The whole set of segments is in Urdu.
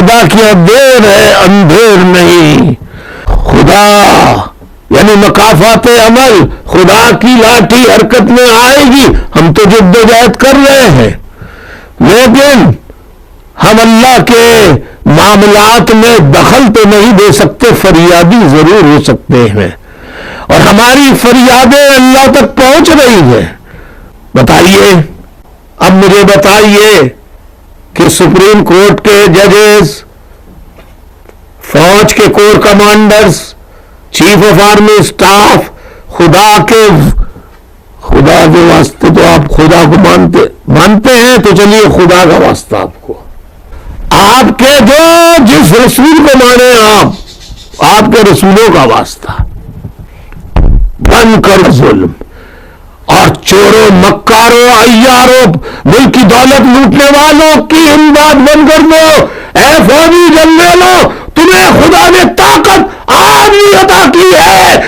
خدا کی دیر ہے اندھیر نہیں. خدا یعنی مقافات عمل، خدا کی لاٹھی حرکت میں آئے گی. ہم تو جدوجہد کر رہے ہیں، لیکن ہم اللہ کے معاملات میں دخل تو نہیں دے سکتے، فریادی ضرور ہو سکتے ہیں، اور ہماری فریادیں اللہ تک پہنچ رہی ہیں. بتائیے، اب مجھے بتائیے کہ سپریم کورٹ کے ججز، فوج کے corps commanders, chief of army staff, خدا کے واسطے تو آپ خدا کو مانتے ہیں، تو چلیے خدا کا واسطہ آپ کے جو جس رسول کو مانے آپ کے رسولوں کا واسطہ، بند کر ظلم اور چوروں، مکاروں، عیاروں، ملک کی دولت لوٹنے والوں کی امداد بند کر دو. اے فوجی جنرلوں، تمہیں خدا نے طاقت آج بھی عطا کی ہے.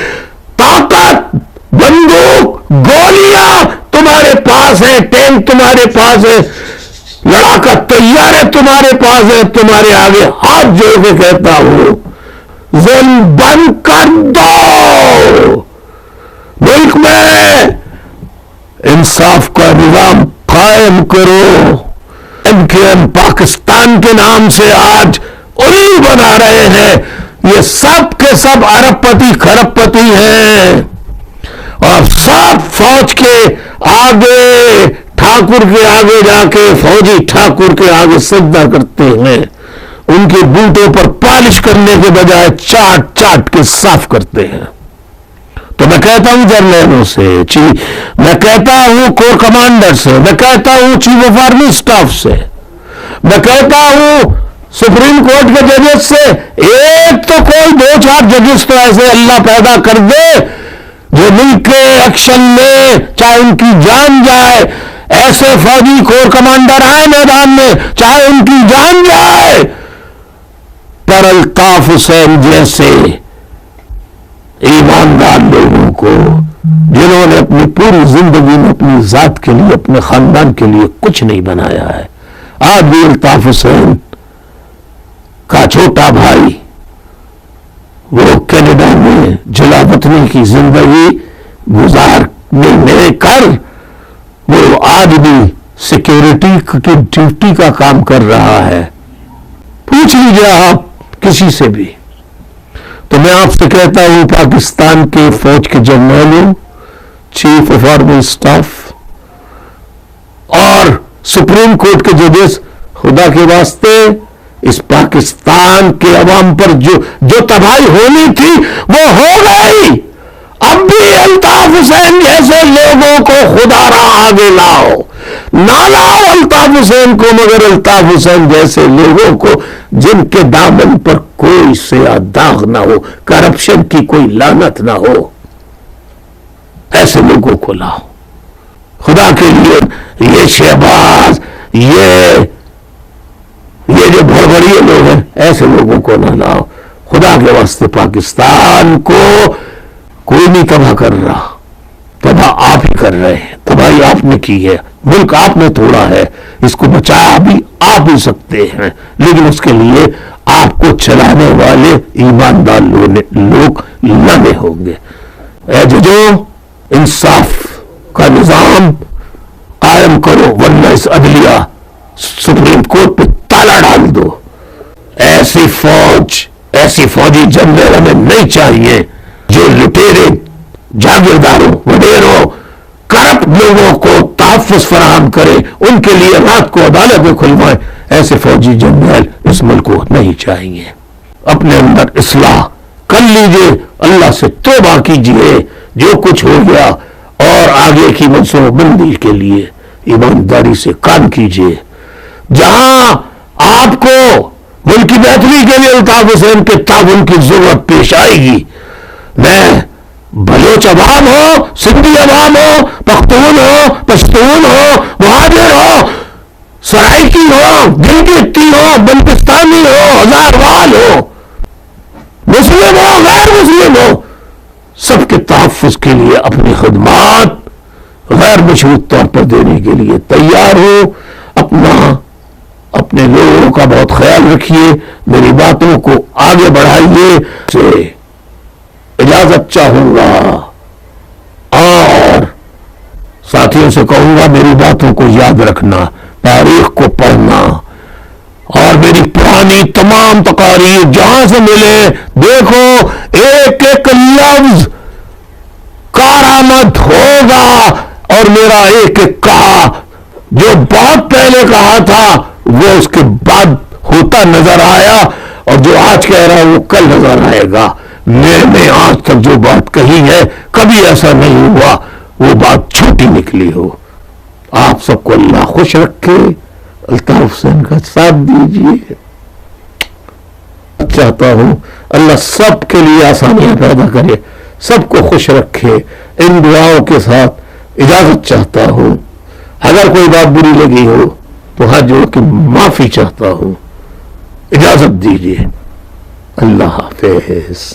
طاقت، بندوق، گولیاں تمہارے پاس ہیں، ٹینک تمہارے پاس ہے، لڑاکا طیارے تمہارے پاس ہے. تمہارے آگے ہاتھ جوڑ کے کہتا ہوں، ظلم بند کر دو. ملک میں انصاف کا نظام قائم کرو. پاکستان کے نام سے آج الو بنا رہے ہیں. یہ سب کے سب ارب پتی کھرب پتی ہیں، اور سب فوج کے آگے، ٹھاکر کے آگے جا کے، فوجی ٹھاکر کے آگے سجدہ کرتے ہیں. ان کے بوٹوں پر پالش کرنے کے بجائے چاٹ چاٹ کے صاف کرتے ہیں. تو میں کہتا ہوں جنرلوں سے، میں کہتا ہوں کور کمانڈر سے، میں کہتا ہوں چیف آف آرمی اسٹاف سے، میں کہتا ہوں سپریم کورٹ کے ججز سے، ایک تو کوئی 2-4 ججز تو ایسے اللہ پیدا کر دے جو ملک کے ایکشن میں چاہے ان کی جان جائے، ایسے فوجی کور کمانڈر آئے میدان میں چاہے ان کی جان جائے، پر الطاف حسین جیسے ایماندار لوگوں کو، جنہوں نے اپنی پوری زندگی میں اپنی ذات کے لیے، اپنے خاندان کے لیے کچھ نہیں بنایا ہے. آج بھی الطاف حسین کا چھوٹا بھائی، وہ کینیڈا میں جلا وطنی کی زندگی گزارنے کر وہ آج بھی سیکیورٹی کی ڈیوٹی کا کام کر رہا ہے. پوچھ لیجیے آپ کسی سے بھی. تو میں آپ سے کہتا ہوں، پاکستان کے فوج کے جنرلوں، چیف آف آرمی اسٹاف اور سپریم کورٹ کے ججز، خدا کے واسطے اس پاکستان کے عوام پر جو تباہی ہونی تھی وہ ہو گئی. اب بھی الطاف حسین جیسے لوگوں کو خدا را آگے لاؤ. نہ لاؤ الطاف حسین کو، مگر الطاف حسین جیسے لوگوں کو جن کے دامن پر کوئی سیاہ داغ نہ ہو، کرپشن کی کوئی لعنت نہ ہو، ایسے لوگوں کو لاؤ. خدا کے لیے یہ شہباز، یہ جو بڑبڑیے لوگ ہیں، ایسے لوگوں کو نہ لاؤ. خدا کے واسطے پاکستان کو کوئی نہیں تباہ کر رہا، تباہ آپ ہی کر رہے ہیں. تباہی آپ نے کی ہے، ملک آپ نے توڑا ہے، اس کو بچایا بھی آپ ہی سکتے ہیں، لیکن اس کے لیے آپ کو چلانے والے ایماندار لوگ لانے ہوں گے. اے ججو، انصاف کا نظام قائم کرو، ورنہ اس عدلیہ سپریم کورٹ پہ تالا ڈال دو. ایسی فوجی جنرل ہمیں نہیں چاہیے جو لٹیرے، جاگیرداروں، وڈیروں، کرپٹ لوگوں کو تحفظ فراہم کرے، ان کے لیے رات کو عدالتیں کھلوائے. ایسے فوجی جنرل اس ملک کو نہیں چاہیے. اپنے اندر اصلاح کر لیجئے، اللہ سے توبہ کیجئے جو کچھ ہو گیا، اور آگے کی منصوبہ بندی کے لیے ایمانداری سے کام کیجئے. جہاں آپ کو ملک کی بہتری کے لیے الطاف حسین کے تعاون کی ضرورت پیش آئے گی، میں بلوچ عوام ہو، سندھی عوام ہو، پختون ہو، پشتون ہو، مہاجر ہو، سرائکی ہو، گلگتی ہو، بلتستانی ہو، ہزاروال ہو، مسلم ہو، غیر مسلم ہو، سب کے تحفظ کے لیے اپنی خدمات غیر مشروط طور پر دینے کے لیے تیار ہو. اپنا اپنے لوگوں کا بہت خیال رکھیے، میری باتوں کو آگے بڑھائیے، سے اجازت چاہوں گا اور ساتھیوں سے کہوں گا میری باتوں کو یاد رکھنا، تاریخ کو پڑھنا، اور میری پرانی تمام تقاریر جہاں سے ملے دیکھو، ایک ایک لفظ کارآمد ہوگا، اور میرا ایک ایک کہا جو بہت پہلے کہا تھا وہ اس کے بعد ہوتا نظر آیا، اور جو آج کہہ رہا وہ کل نظر آئے گا۔ میں نے آج تک جو بات کہی ہے کبھی ایسا نہیں ہوا وہ بات چھوٹی نکلی ہو۔ آپ سب کو اللہ خوش رکھے، الطاف حسین کا ساتھ دیجیے، چاہتا ہوں اللہ سب کے لیے آسانیاں پیدا کرے، سب کو خوش رکھے۔ ان دعاؤں کے ساتھ اجازت چاہتا ہوں، اگر کوئی بات بری لگی ہو تو ہاتھ جوڑ کے معافی چاہتا ہوں، اجازت دیجیے، اللہ حافظ۔